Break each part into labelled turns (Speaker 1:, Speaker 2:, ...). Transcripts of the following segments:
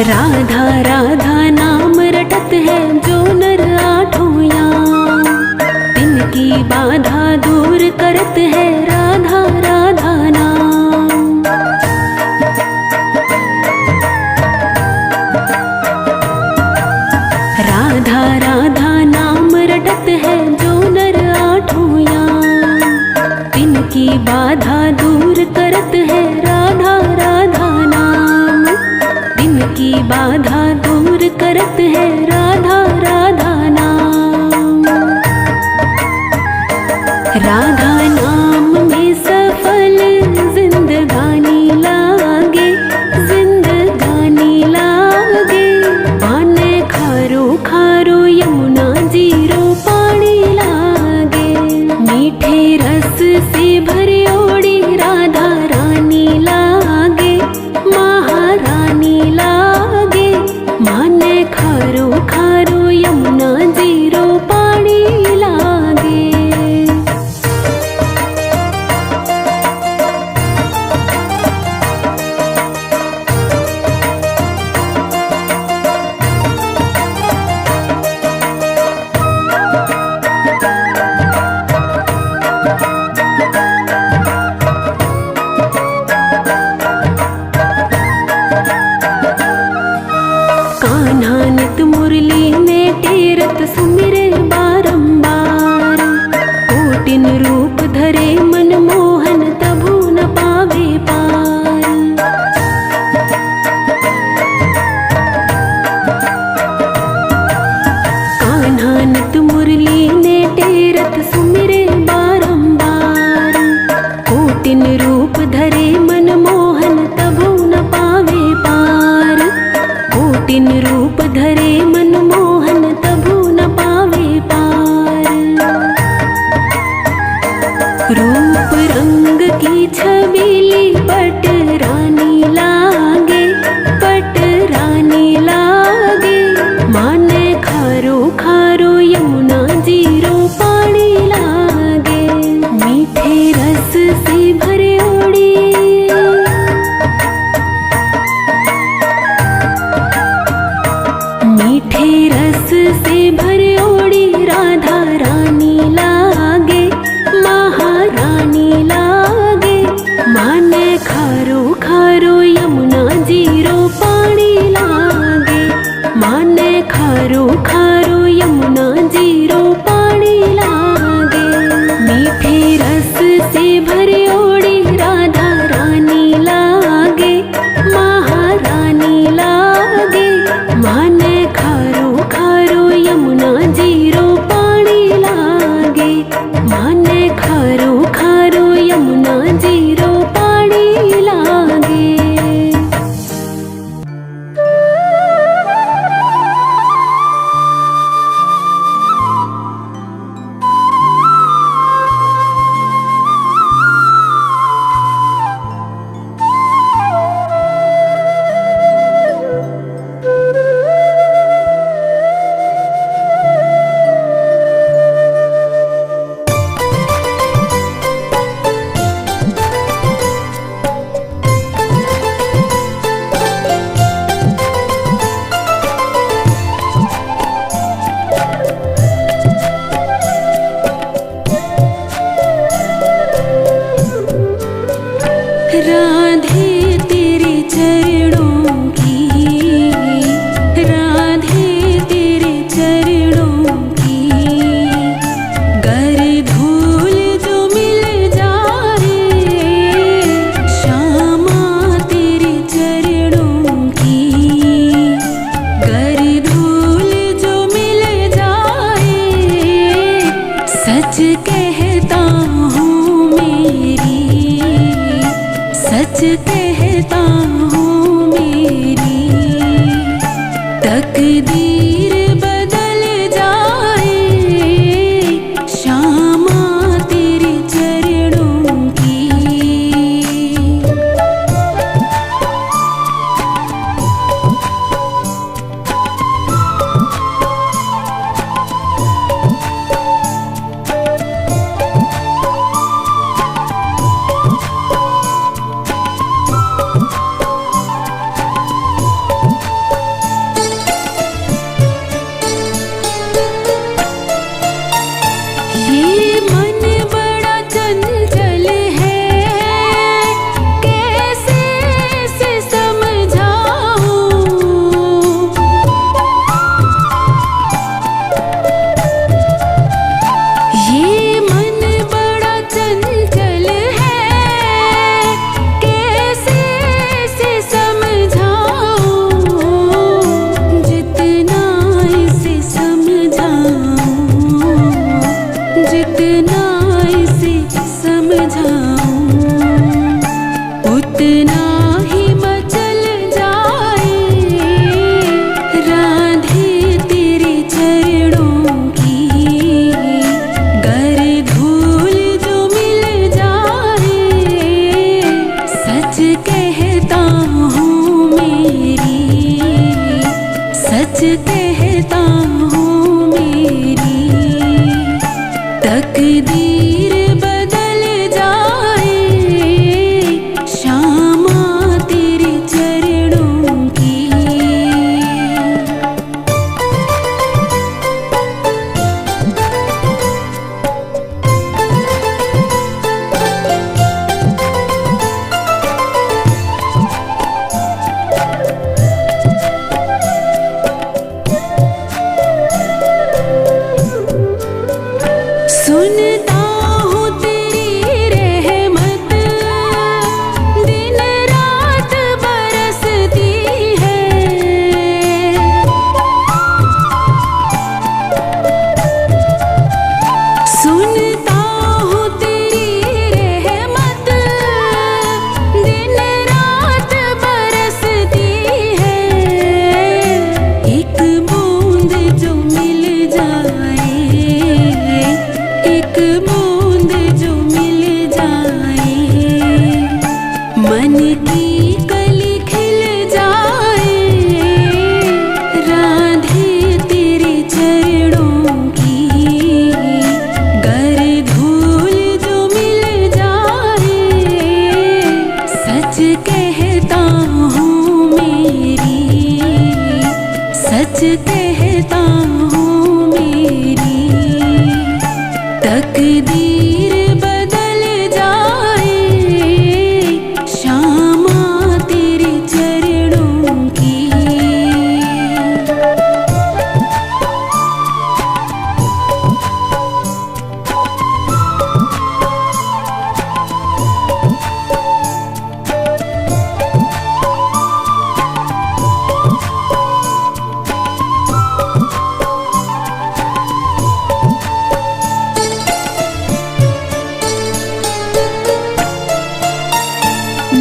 Speaker 1: राधा राधा नाम रटत है जो नर आठों याम, तिनकी बाधा दूर करत है राधा राधा नाम। राधा राधा नाम रटत है जो नर आठों याम, तिनकी बाधा दूर करत है राधा राधा नाम, तिनकी बाधा दूर करत है राधा राधा नाम। राधा नाम में सफल जिंदगानी लागे, जिंदगानी लागे। पाने खारो खारो यमुना जीरो पानी लागे, मीठे रस से भरे ओड़ी राधा रानी लागे, महारानी लागे। माने खारो खारो यमुना जीरो पानी लागे। कान्हा नित मुरली में टेरत सुमिरे बारंबार, कोटिन रूप धरे मनमोहन तभु न पावे पार। कान्हा नित मुरली में टेरत सुमिरे बारंबार, कोटिन रूप धरे मनमोहन तभु न पावे पार। कोटिन रूप धरे मनमोहन तभु न पावे पार। रूप रंग की छबीली पट रानी लागे, पट रानी लागे। माने खारो खारो यमुना जीरो पानी लागे, मीठे रस से भरे ओड़ी मीठे रस से भरे ओड़ी राधा रानी लागे, महारानी लागे। माने खारो खारो यमुना जीरो पानी लागे, माने खारो खारो यमुना जीरो पानी लागे। मीठे रस से भरे ओड़ी राधा रानी लागे, महारानी लागे। माने खारो खारो यमुना जीरो पानी लागे, माने खारो खारो यमुना जीरो पानी लागे। राधे तेरे चरणों की, राधे तेरे चरणों की, गर धूल जो मिल जाए, श्यामा तेरे चरणों की, गर धूल जो मिल जाए। सच कहता हूँ मेरी, सच कहता हूँ मेरी, तकदीर बदल जाए, श्यामा तेरे चरणों की। सच कहता हूँ मेरी, सच कहता हूँ मेरी तकदीर बदल जाए श्यामा तेरे चरणों की।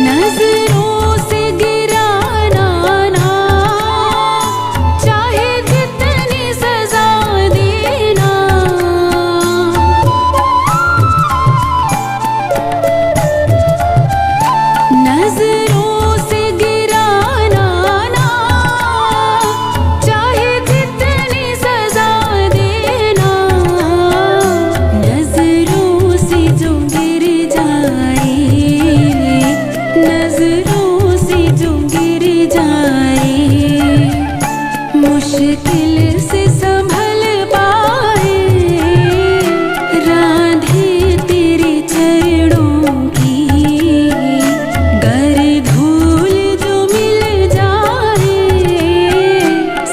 Speaker 1: नजरों से गिराना ना, चाहे जितनी सजा देना। नजरों से गिराना ना, चाहे जितनी सजा देना। नजरों से जो गिर जाए, नजरों से जो गिर जाए, मुश्किल से संभल पाए राधे तेरे चरणों की। गर धूल जो मिल जाए,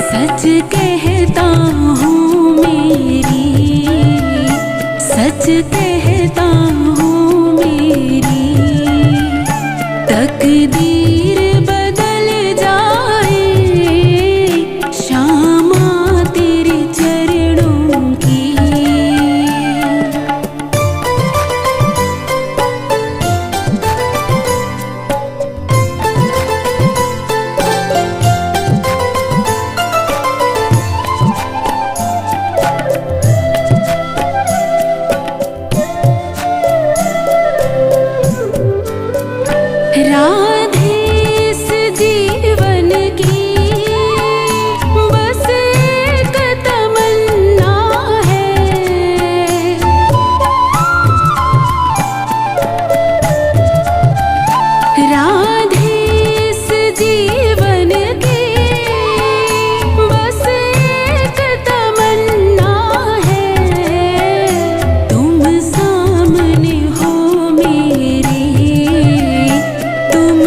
Speaker 1: सच कहता हूँ मेरी, सच कहता हूँ मेरी तकदीर बदल जाए श्यामा तेरे चरणों की। राधे इस जीवन की बस एक तमन्ना है। राधे इस जीवन की बस एक तमन्ना है। तुम सामने हो मेरे, तुम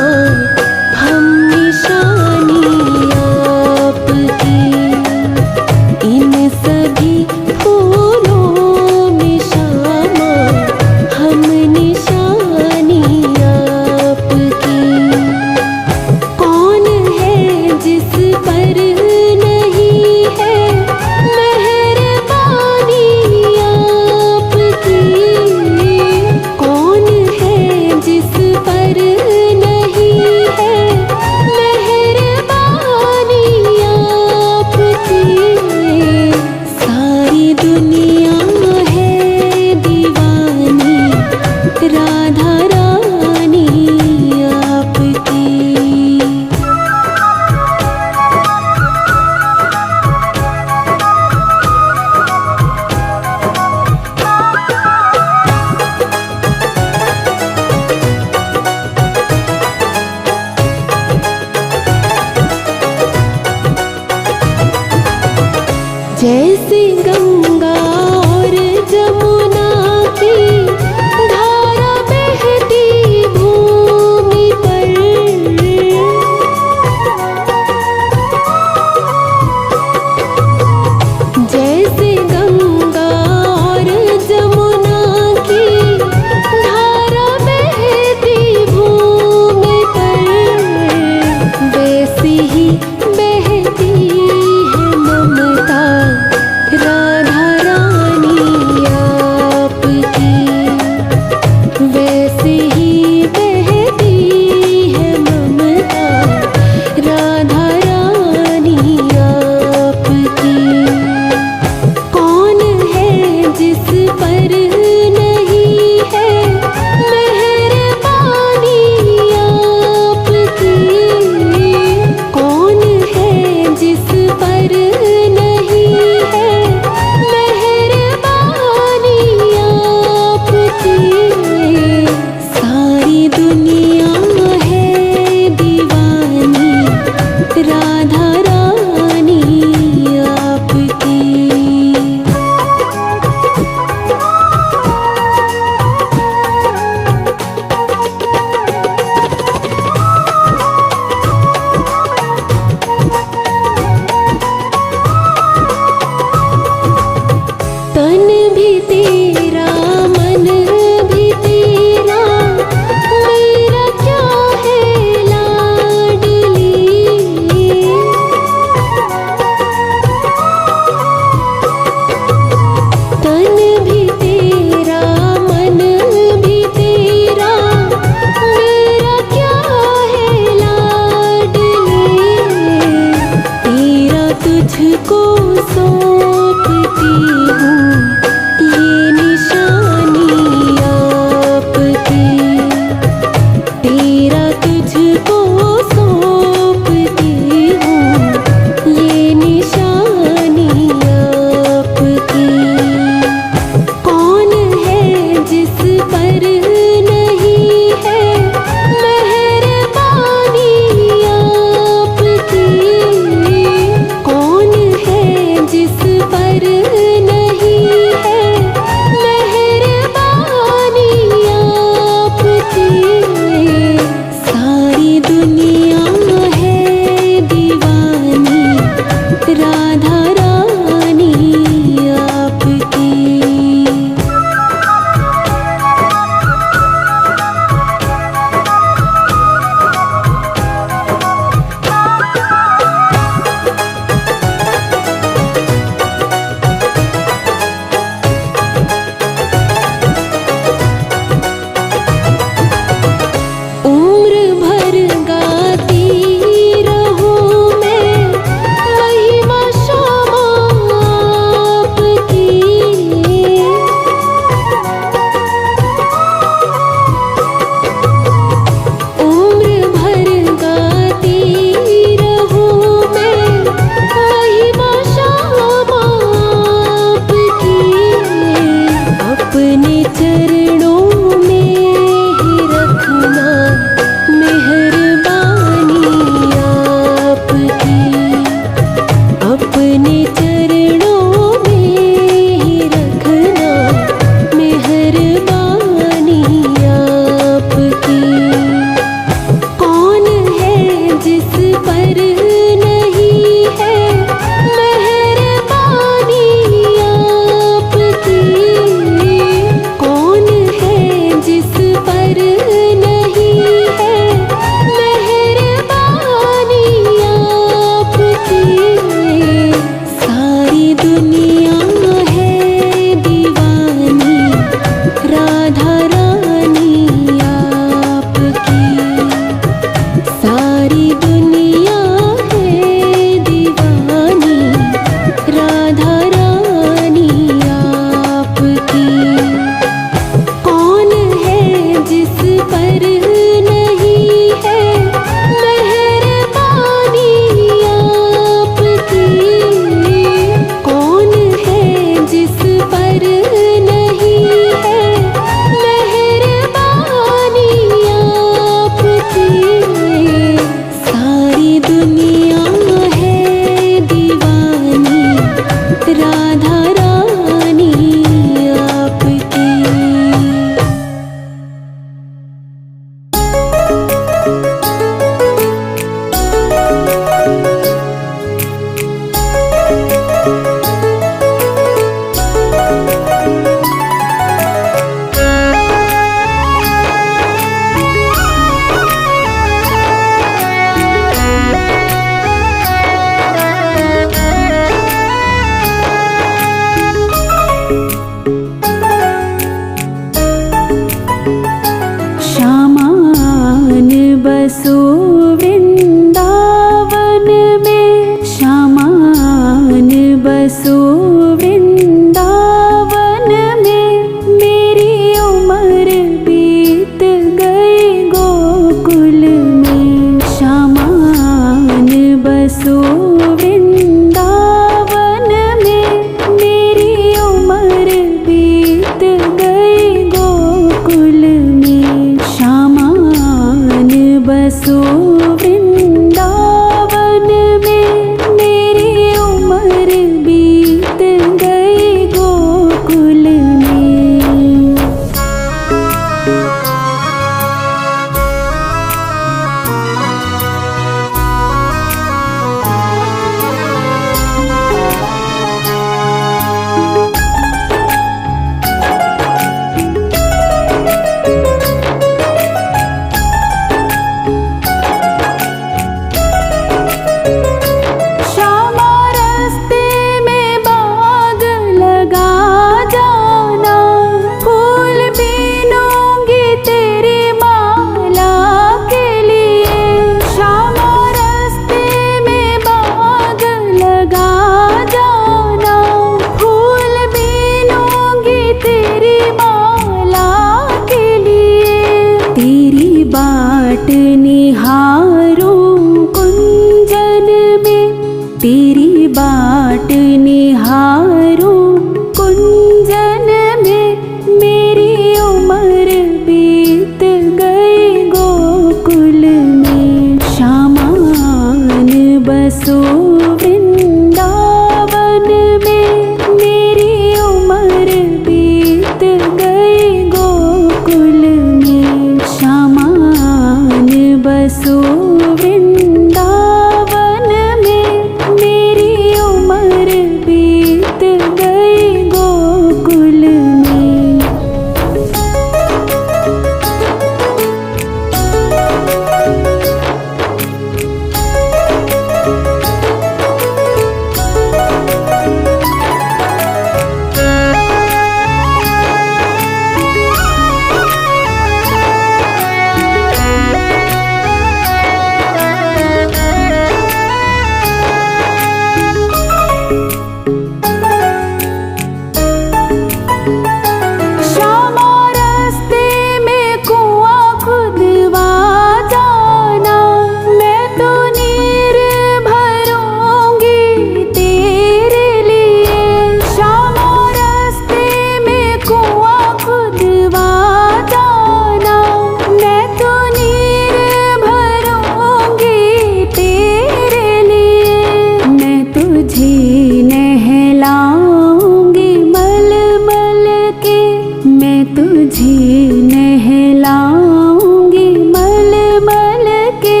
Speaker 1: मैं तुझे नहलाऊंगी मल मल के।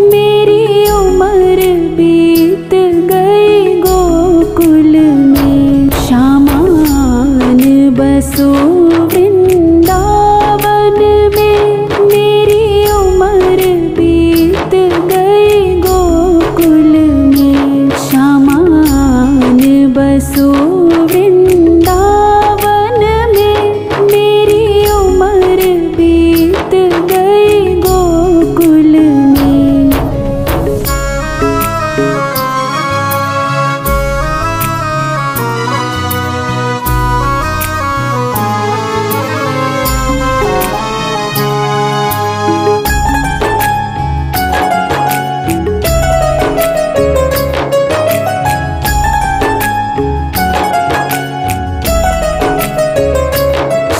Speaker 1: मेरी उम्र बीत गई गोकुल में। शामान बसो वृंदावन में। मेरी उम्र बीत गई गोकुल में। शामान बसो वृंदावन में। मेरी उम्र बीत गई गोकुल में।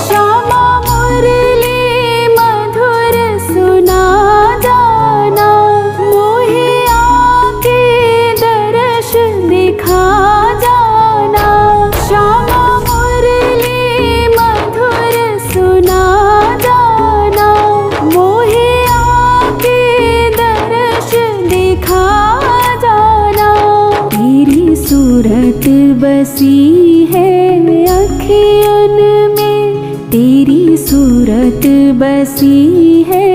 Speaker 1: श्यामा मुरली मधुर सुना जाना। मोहे आके दर्श दिखा जाना। श्यामा मुरली मधुर सुना जाना। मोहे आके दर्श दिखा जाना। तेरी सूरत बसी है अखियन में। तेरी सूरत बसी है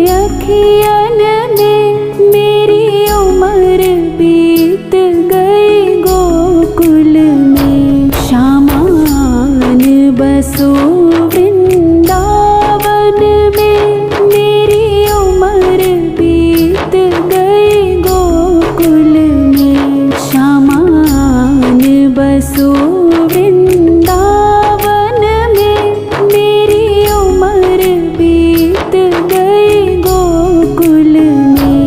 Speaker 1: अखियन में। मेरी उम्र बीत गई गोकुल में। शामान बसो वृंदावन में। मेरी उम्र बीत गई गोकुल में। शामान बसो वृंदावन में। मेरी उम्र बीत गई गोकुल में।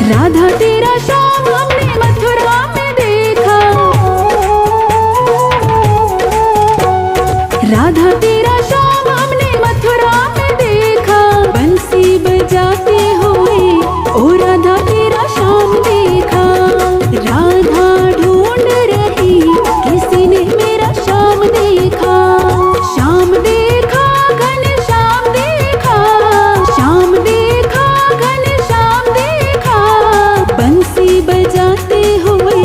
Speaker 1: राधा तेरा श्याम हमने मथुरा में देखा। राधा तेरा श्याम हमने मथुरा में देखा। बंसी बजाते हुए ओ राधा तेरा श्याम देखा। राधा ढूंढ रही किसी ने मेरा श्याम देखा। श्याम देखा घन श्याम देखा। श्याम देखा घन श्याम देखा। बंसी बजाते हुए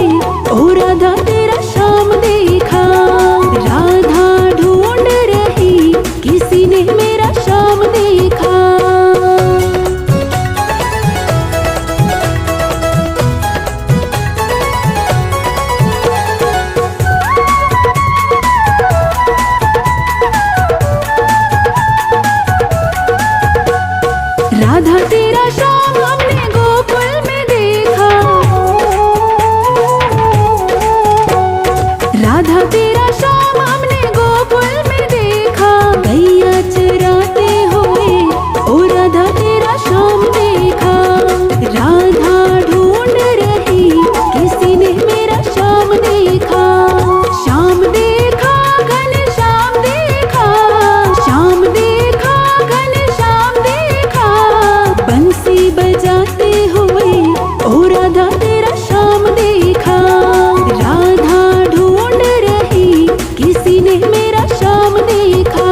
Speaker 1: ओ राधा तेरा श्याम देखा। राधा ढूंढ रही किसी ने मेरा श्याम देखा। राधा तेरा श्याम हमने गोकुल में देखा। राधा तेरा श्याम हमने गोकुल में देखा। गैया चराते हुए ओ राधा तेरा श्याम देखा। राधा ढूंढ रही किसी ने मेरा श्याम देखा। श्याम देखा घन श्याम देखा। श्याम देखा घन श्याम देखा। बंसी बजाते हुए ओ राधा तेरा श्याम देखा। राधा ढूंढ रही किसी ने मेरा श्याम देखा।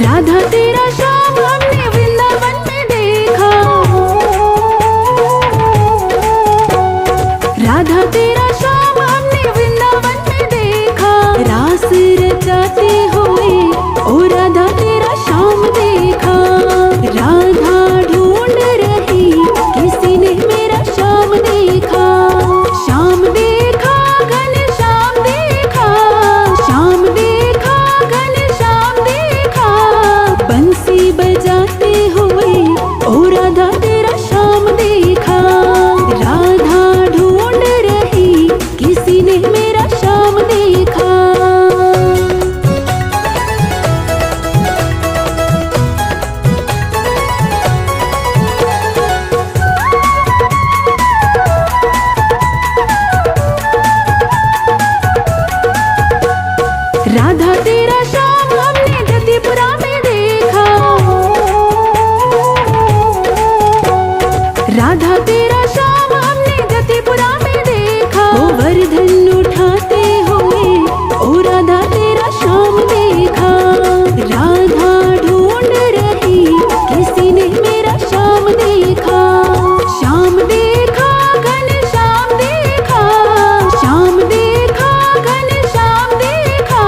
Speaker 1: राधा तेरा श्याम हमने वृंदावन में देखा। राधा तेरा श्याम हमने वृंदावन में देखा। रास रचाते हुए ओ राधा तेरा श्याम देखा। राधा ढूंढ रही किसी ने मेरा श्याम देखा। श्याम देखा घन श्याम देखा। श्याम देखा घन श्याम देखा। बंसी बजाते हुए ओ राधा तेरा श्याम देखा। राधा ढूंढ रही किसी ने मेरा श्याम देखा। राधा तेरा श्याम हमने जतिपुरा में देखा। राधा तेरा श्याम हमने जतिपुरा में देखा। गोवर्धन उठाते हुए ओ राधा तेरा श्याम देखा। राधा ढूंढ रही किसी ने मेरा श्याम देखा। श्याम देखा घन श्याम देखा। श्याम देखा घन श्याम देखा।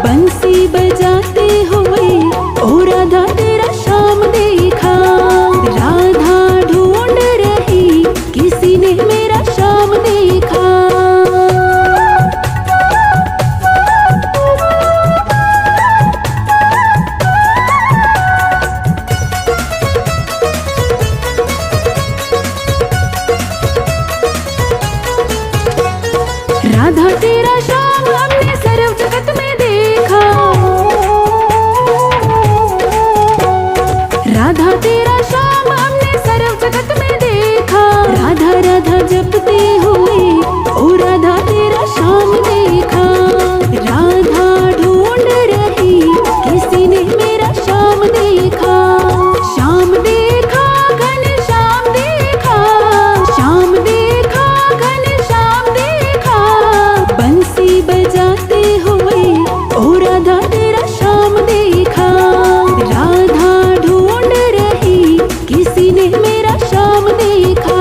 Speaker 1: बंसी बजाते हुए ओ राधा तेरा श्याम देखा। राधा ढूंढ रही किसी ने मेरा श्याम देखा। राधा तेरा श्याम हमने सर्व जगत में देखा। राधा तेरा श्याम हमने सर्व जगत में देखा। राधा राधा जपते हुए ओ राधा तेरा श्याम देखा। राधा ढूंढ रही किसी ने मेरा श्याम देखा। श्याम देखा घन श्याम देखा। श्याम देखा घन श्याम देखा। बंसी बजाते हुए ओ राधा तेरा श्याम देखा। राधा ढूंढ रही किसी ने मेरा श्याम देखा।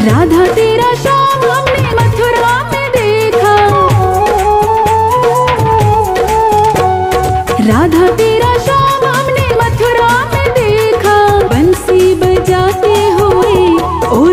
Speaker 1: राधा तेरा श्याम हमने मथुरा में देखा। राधा तेरा श्याम हमने मथुरा में देखा। बंसी बजाते हुए ओ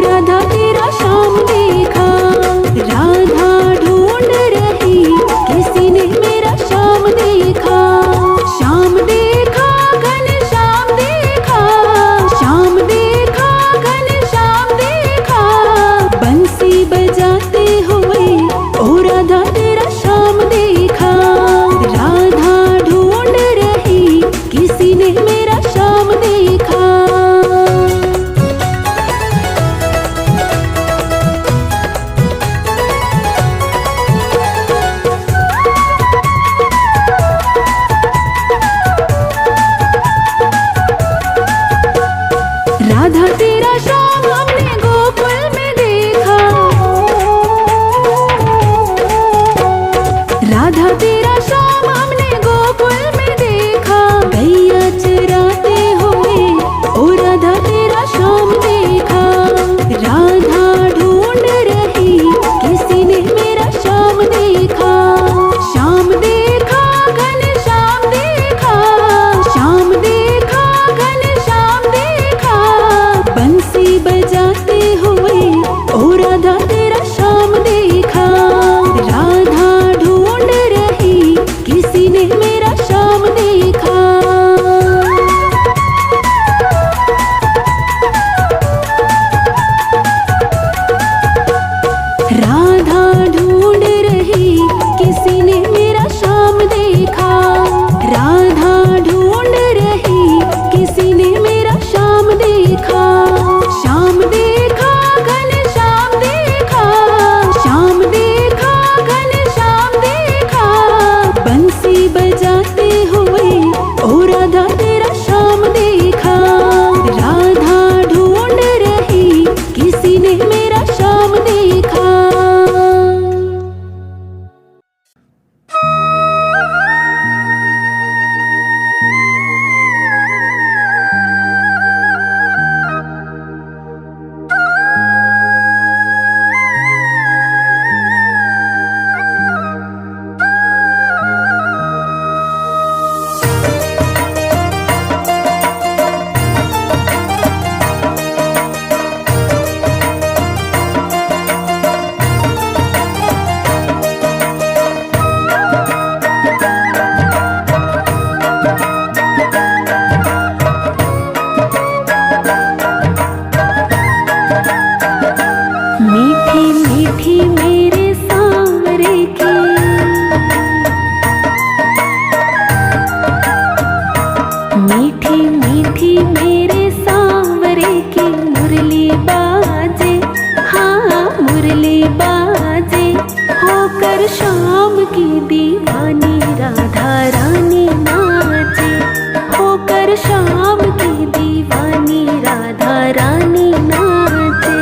Speaker 1: शाम की दीवानी राधा रानी नाचे।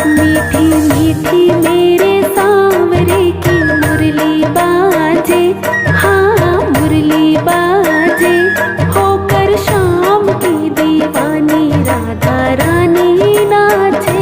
Speaker 1: मीठी मीठी मेरे सांवरे की मुरली बाजे, हाँ मुरली बाजे, होकर शाम की दीवानी राधा रानी नाचे।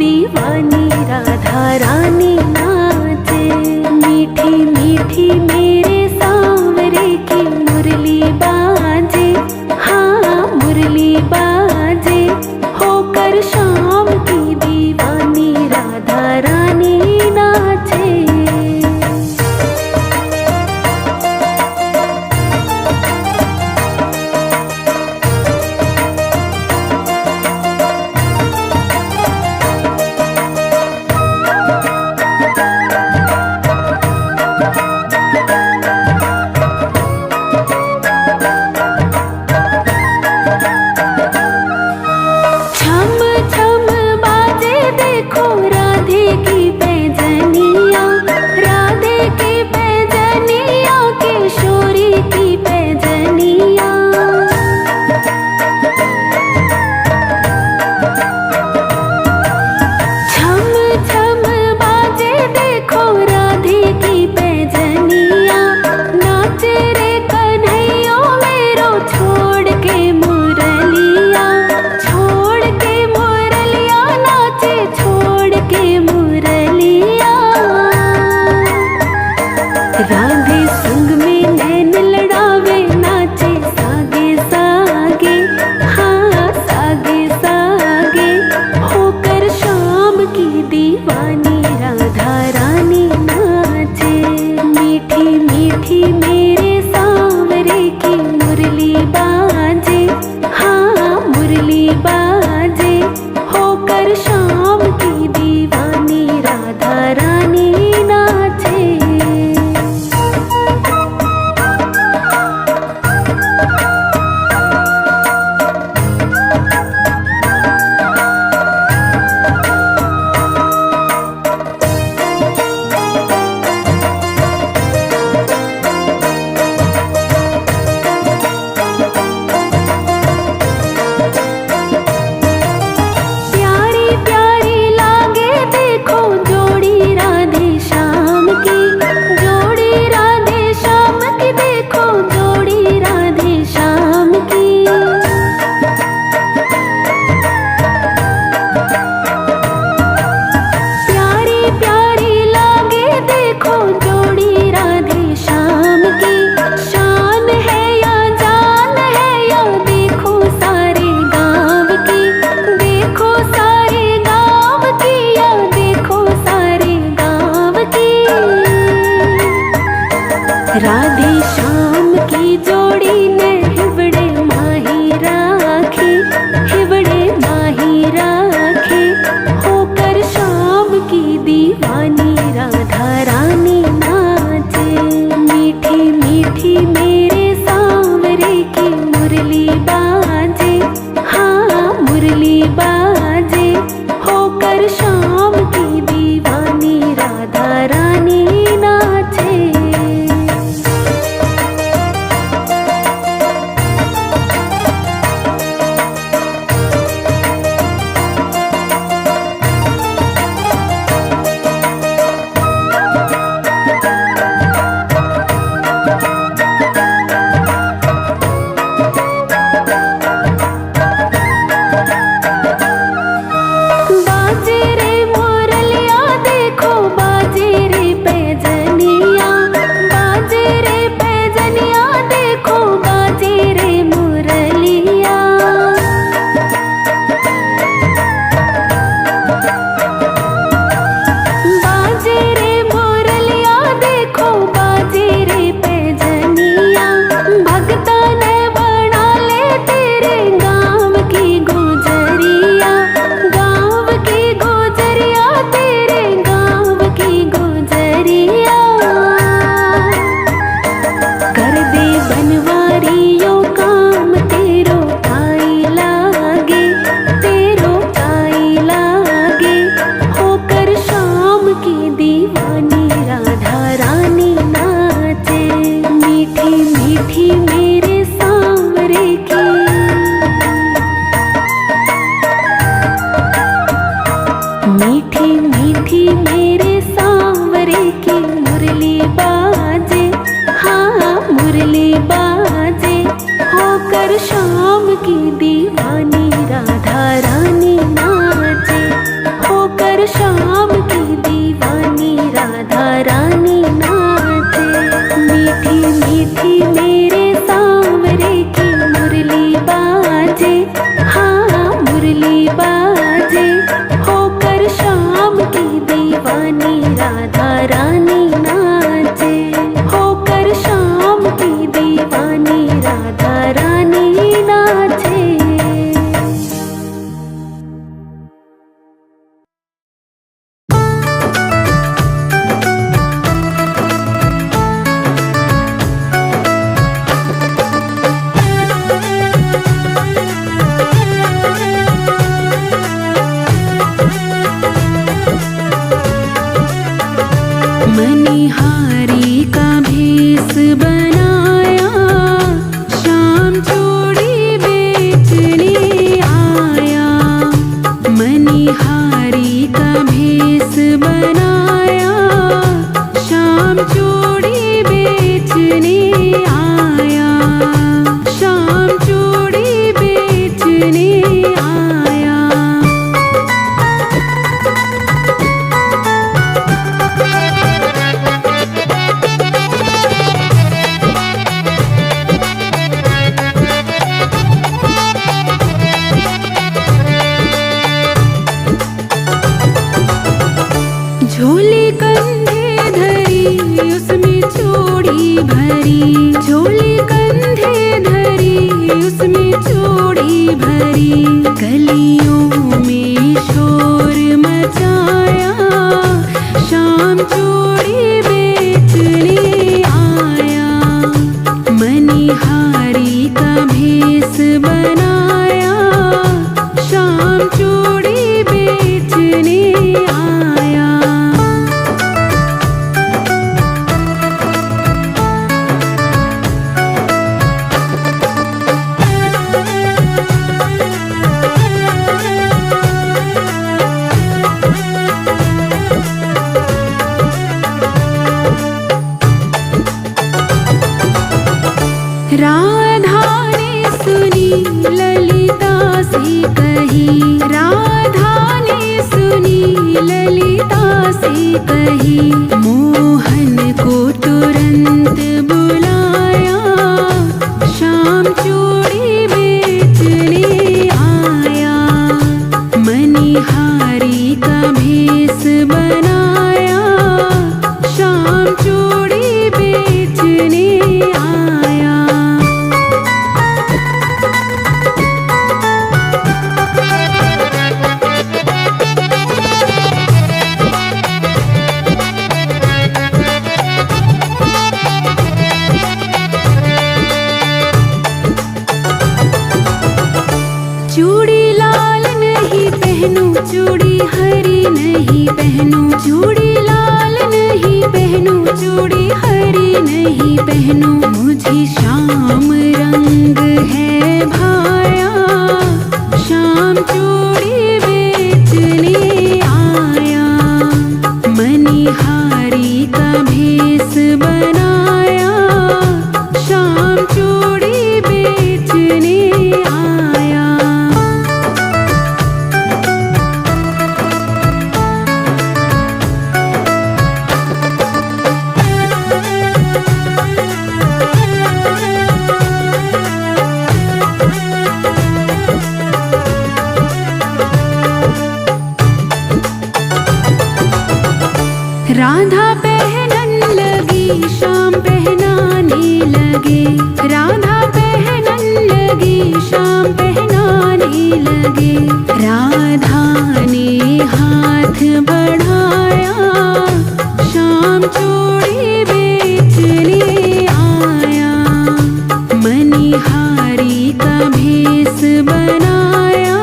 Speaker 1: दीवानी राधा रानी नाचे। मीठी मीठी मेरे सांवरे की मुरली बाजे, हाँ मुरली बाजे, होकर शाम की दीवानी राधा रानी नाचे। राधे संग में नैन लड़ावे नाचे सागे सागे, हाँ सागे सागे, होकर शाम की दीवानी राधा रानी नाचे। मीठी मीठी मेरे सांवरे की मुरली बाजे, हाँ मुरली बाजे, होकर शाम की दीवानी राधा रानी नाचे। राधे श्याम की जोड़ी ने हिवड़े माही राखे, हिवड़े माही राखे, होकर शाम की दीवानी राधा रानी नाचे। मीठी मीठी मेरे सांवरे की मुरली बाजे, हाँ मुरली बाजे, होकर शाम की दीवानी राधा रानी नाचे। रानी नाचे, होकर शाम की दीवानी राधा रानी नाचे। मणिहारी का भेष बनाया, शाम चूड़ी बेचने आया। मणिहारी का भेष बनाया, शाम चूड़ी बेचने आया। शाम चूड़ी बेचने आया। झोली कंधे धरी, उसमें चूड़ी भरी। झोली कंधे धरी, उसमें चूड़ी भरी। गलियों में शोर मचाया, शाम चूड़ी बेचने आया। मणिहारी का भेष बनाया, शाम चूड़ी बेचने आया। राधा ने सुनी ललिता से कही, राधा ने सुनी ललिता से कही। मोहन को तुरंत बुलाया, शाम चूड़ी बेचने आया। मणिहारी का भेष बनाया, शाम चूड़ी बेचने आया। चूड़ी लाल नहीं पहनूं, चूड़ी हरी नहीं पहनूं। चूड़ी लाल नहीं पहनूं, चूड़ी हरी नहीं पहनूं। मुझे श्याम रंग है भाया, शाम चूड़ी बेचने आया। मणिहारी का भेष बनाया, शाम चूड़ी बेचने आया। राधा पहनन लगी, श्याम पहनाने लगे। राधा पहनन लगी, श्याम पहनाने लगे। राधा ने हाथ बढ़ाया, शाम चूड़ी बेचने आया। मणिहारी का भेष बनाया,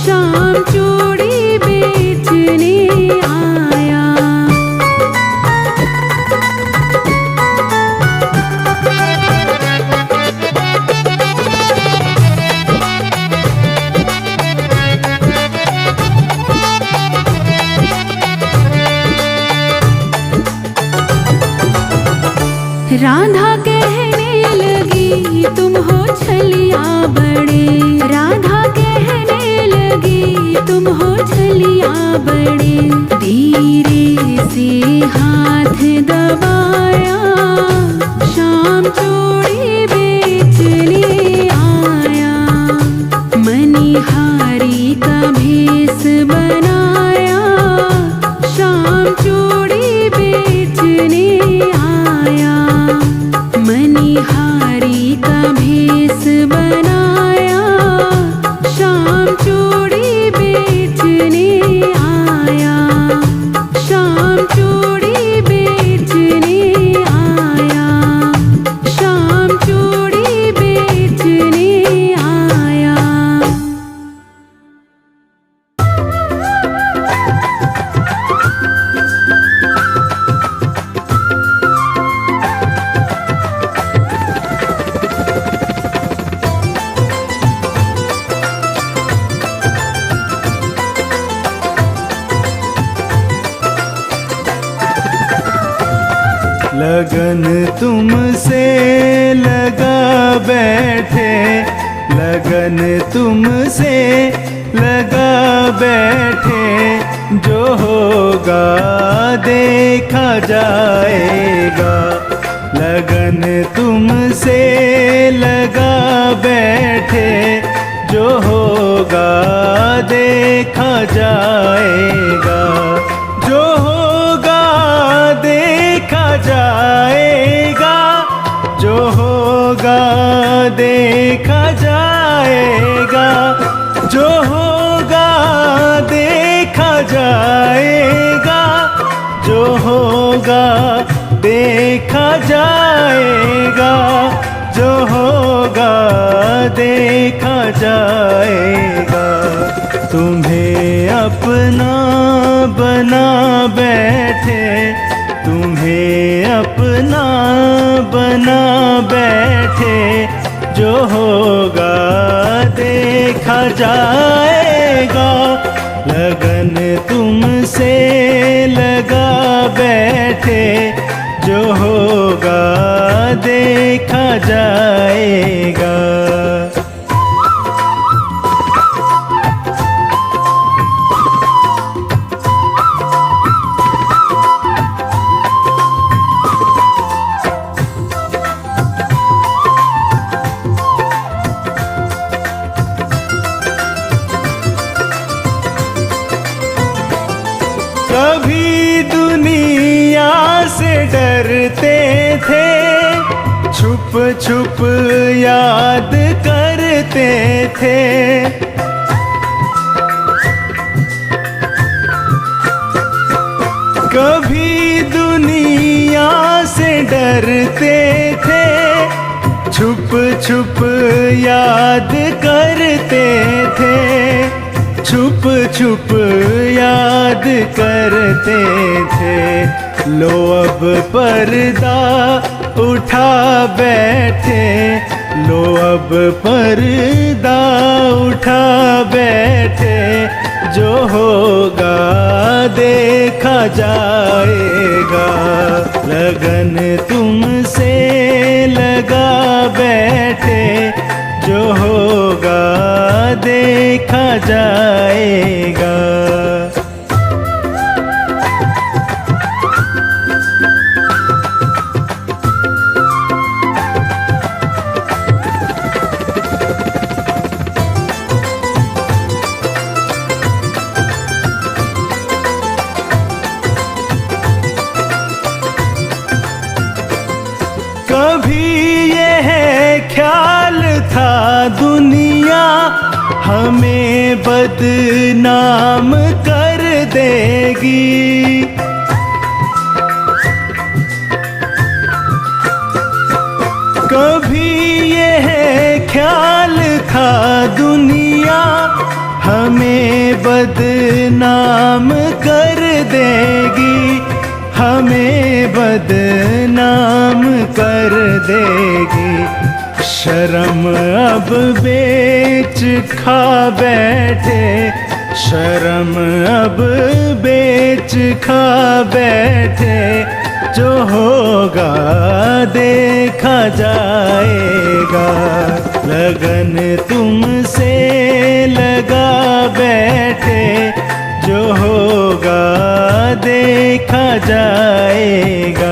Speaker 1: शाम चूड़ी बेचने आया। राधा कहने लगी तुम हो छलिया बड़े। राधा कहने लगी तुम हो छलिया बड़े। धीरे से हाथ दबाया, शाम चूड़ी बेचने आया। मणिहारी का भेष बनाया, शाम चूड़ी चूड़ी बेचने आया, श्याम चूड़ी बेचने आया, श्याम चूड़ी बेचने आया।
Speaker 2: लगन तुमसे लगा बैठे, लगन तुमसे लगा बैठे, जो होगा देखा जाएगा। लगन तुमसे लगा बैठे, जो होगा देखा जाएगा, जो होगा देखा जाएगा, जो होगा देखा जाएगा, जो होगा देखा जाएगा, जो होगा देखा जाएगा, जो होगा देखा जाएगा। तुम्हें अपना बना बैठे, तुम्हें अपना बना बैठे, जो होगा देखा जाएगा। लगन तुमसे लगा बैठे, जो होगा देखा जाएगा। कभी दुनिया से डरते थे, छुप छुप याद करते थे। कभी दुनिया से डरते थे, छुप छुप याद करते थे, छुप छुप याद करते थे। लो अब पर्दा उठा बैठे, लो अब पर्दा उठा बैठे, जो होगा देखा जाएगा। लगन तुमसे लगा बैठे, जो होगा देखा जाएगा। कभी यह ख्याल था दुनिया हमें बदनाम कर देगी, कभी यह ख्याल था दुनिया हमें बदनाम कर देगी, हमें बदनाम कर देगी। शर्म अब बेच खा बैठे, शर्म अब बेच खा बैठे, जो होगा देखा जाएगा। लगन तुमसे लगा बैठे, जो होगा देखा जाएगा।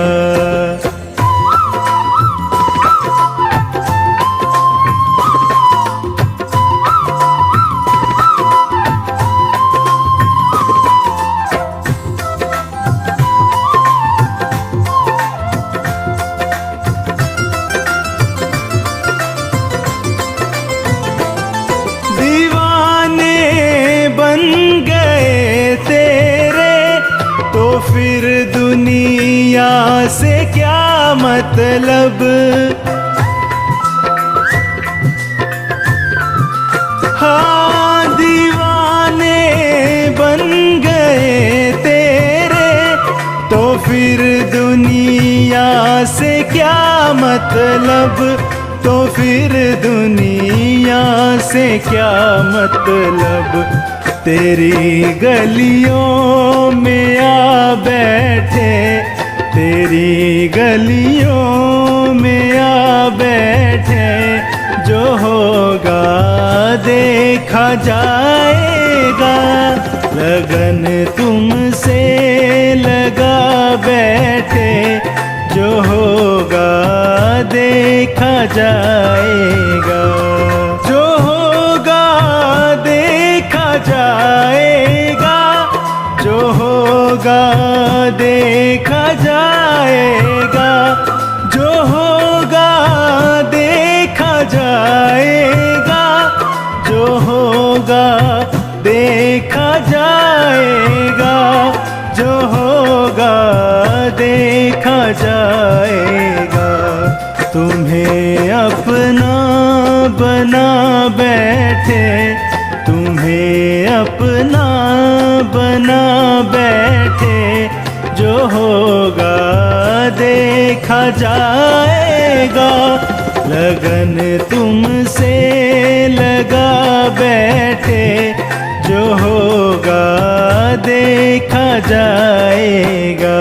Speaker 2: दीवाने से क्या मतलब। हाँ दीवाने बन गए तेरे, तो फिर दुनिया से क्या मतलब, तो फिर दुनिया से क्या मतलब। तेरी गलियों में आ बैठे, तेरी गलियों में आ बैठे, जो होगा देखा जाएगा। लगन तुमसे लगा बैठे, जो होगा देखा जाएगा। जो होगा देखा जाएगा, जो होगा देखा जाएगा, जो होगा देखा जाएगा, जो होगा देखा जाएगा, जो होगा देखा जाएगा। तुम्हें अपना बना बैठे, तुम्हें अपना बना बैठे, जो होगा देखा जाएगा। लगन तुमसे लगा बैठे, जो होगा देखा जाएगा।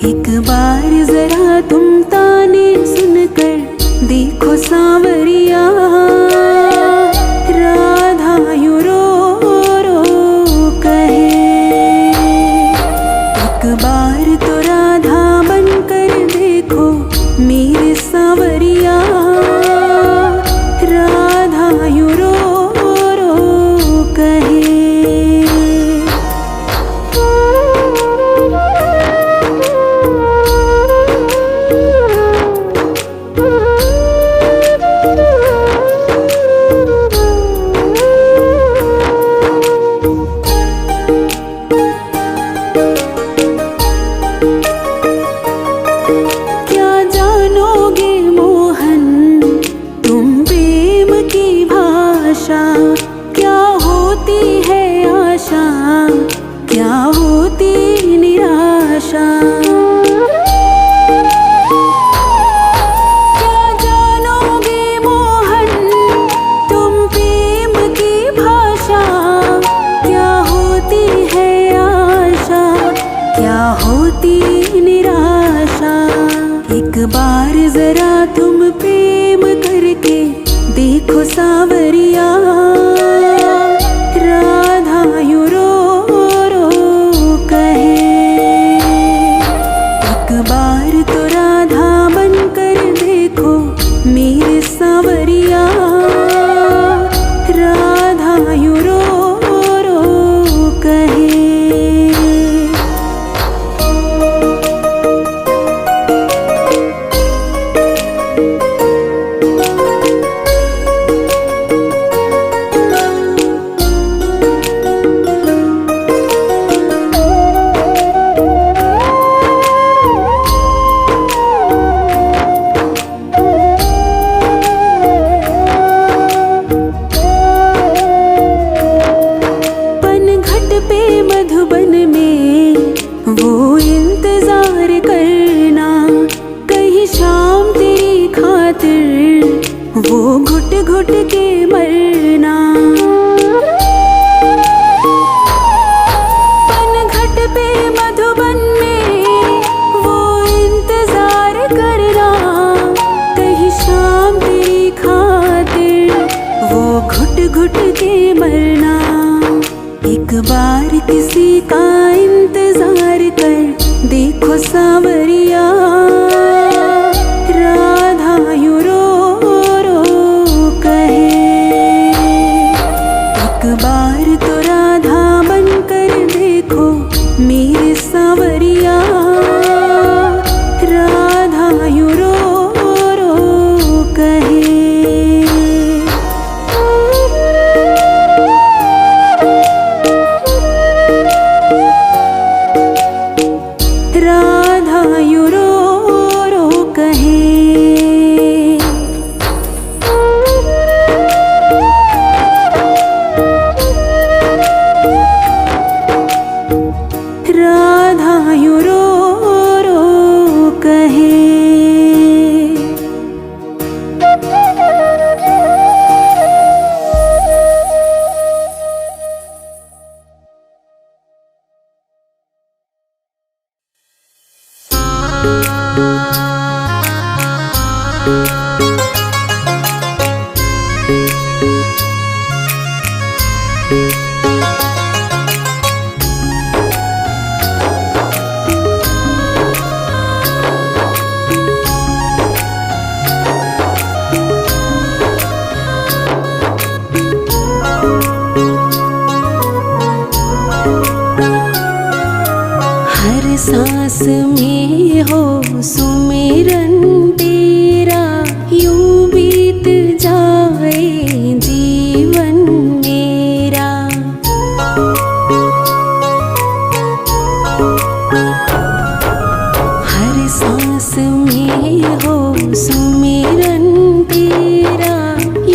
Speaker 1: एक बार जरा तुम ताने सुनकर देखो सांवरिया, राधा यूं रो रो कहे। एक बार तो राधा बनकर देखो मेरे सांवरिया, राधा यूं रो रो कहे। क्या जानोगे मोहन तुम प्रेम की भाषा, क्या होती है आशा, क्या होती निराशा। क्या जानोगे मोहन तुम प्रेम की भाषा, क्या होती है आशा, क्या होती निराशा। एक बार जरा तुम प्रेम करके देखो सांवरिया, राधा यूं रो रो कहे। एक बार तो राधा बनकर देखो मेरे सांवरिया, राधा यूं रो रो कहे। पनघट पे मधुबन में वो इंतजार करना, कहीं शाम तेरी खातिर वो घुट घुट के मरना। पनघट पे मधुबन में वो इंतजार करना, कहीं शाम तेरी खातिर वो घुट घुट के मरना। एक बार किसी का इंतजार कर देखो सांवरिया, राधा यूं रो रो कहे। एक बार तो राधा बनकर देखो मेरे सांवरिया, राधा यूं रो रो कहे। राधा यूं रो रो कहे। राधा यूं रो रो कहे। हर सांस में हो सुमिरन तेरा, यूं बीत जाए जीवन मेरा। हर सांस में हो सुमिरन तेरा,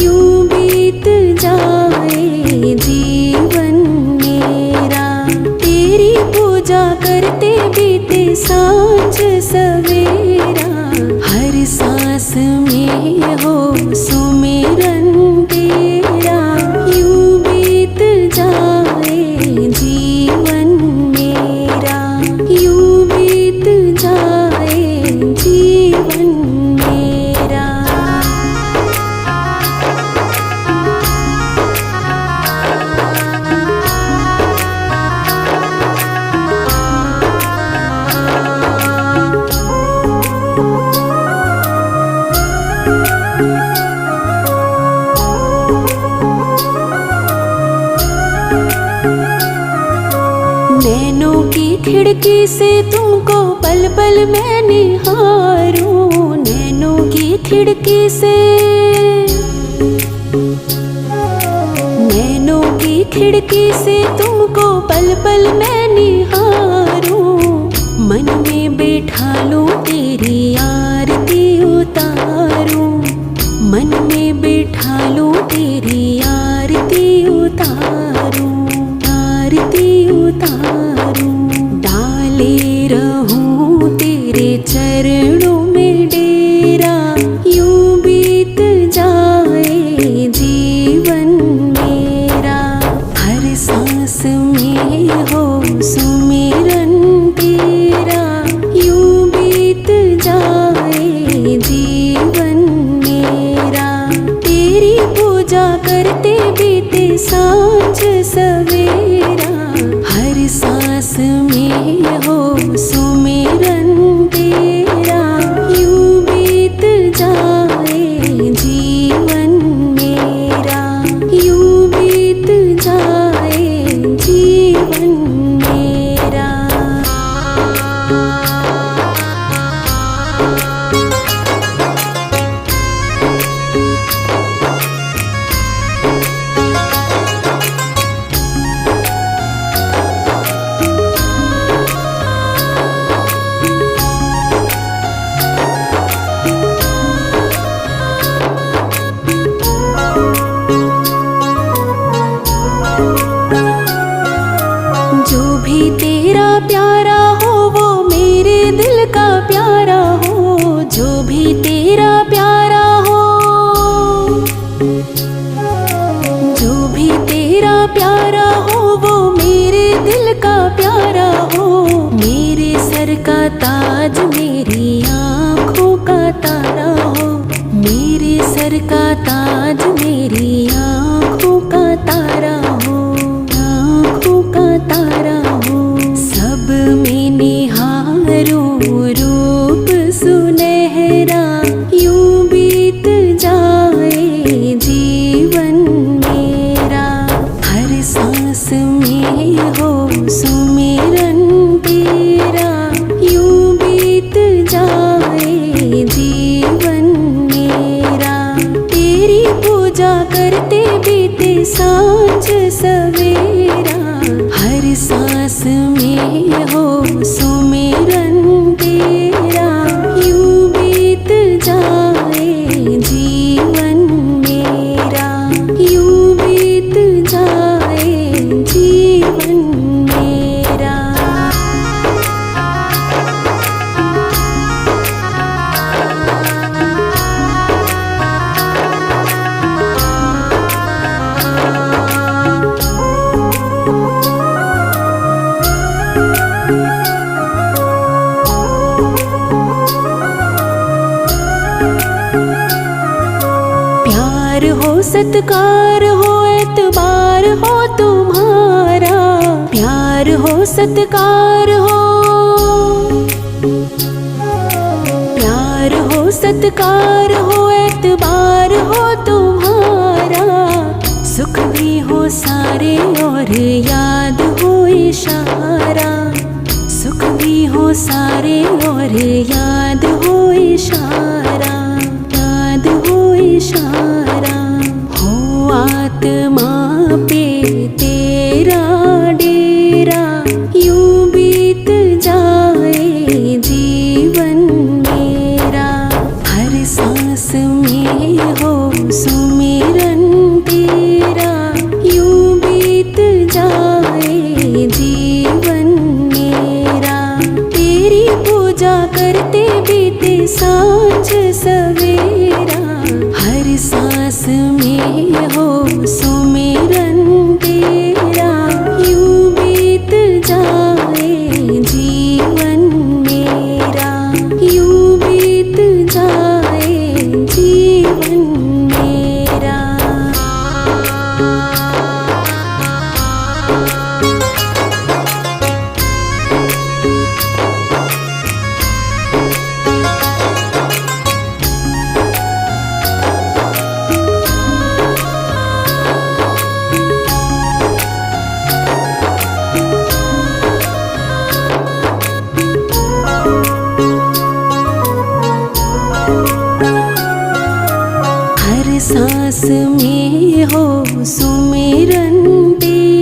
Speaker 1: यूं बीत जाए जीवन मेरा। तेरी पूजा करते बीते सांझ सवेरा, हर सांस में हो सुमिरन तेरा, यूं बीत जाए जीवन मेरा, यूं बीत जाए। खिड़की से तुमको पल पल मैं निहारूं, नैनों की खिड़की से, नैनों की खिड़की से तुमको पल पल मैं निहारूं, मन में बैठा लूं तेरी आरती उतारूं, मन में बैठा लूं तेरी आरती उतारूं, आरती उतारूं। डाले रहूं तेरे चरणों में डेरा, यूं बीत जाए जीवन मेरा, हर सांस में हो सुमिरन तेरा, यूं बीत जाए जीवन मेरा। तेरी पूजा करते बीते सांझ सवेरा, हर सांस में हो सुमिरन तेरा, यूं बीत जाए जीवन मेरा, यूं बीत जाए जीवन मेरा। जो भी तेरा प्यारा हो वो मेरे दिल का प्यारा हो, जो भी तेरा प्यारा हो, जो भी तेरा प्यारा हो वो मेरे दिल का प्यारा हो, मेरे सर का ताज मेरी आँखों का तारा हो, मेरे सर का ताज मेरी आँखों का तारा हो, आँखों का तारा हो। सब में निहारूं रूप सुनहरा, यूं बीत जाए जीवन मेरा, हर सांस में हो सुमिरन तेरा, यूं बीत जाए जीवन मेरा। तेरी पूजा करते बीते सांझ सवेरा, हर सांस में हो सुमिरन तेरा, यूं बीत जाए जीवन मेरा, यूं बीत जाए जीवन मेरा। प्यार हो सत्कार हो एतबार हो तुम्हारा, प्यार हो सत्कार हो, प्यार हो सत्कार हो एतबार हो तुम्हारा, सुख भी हो सारे और याद हो इशारा, सुख भी हो सारे और याद हो इशारा, याद हो इशारा। हो आत्मा पे तेरा डेरा, यूं बीत जाए जीवन मेरा, हर सांस में हो सुमिरन तेरा, यूं बीत जाए जीवन मेरा। तेरी पूजा करते बीते सांझ सवेरा, हर सांस में हो सुमिरन तेरा, यूं बीत जाए जीवन मेरा, यूं बीत जाए जीवन मेरा। हर सांस में हो सुमिरन तेरा,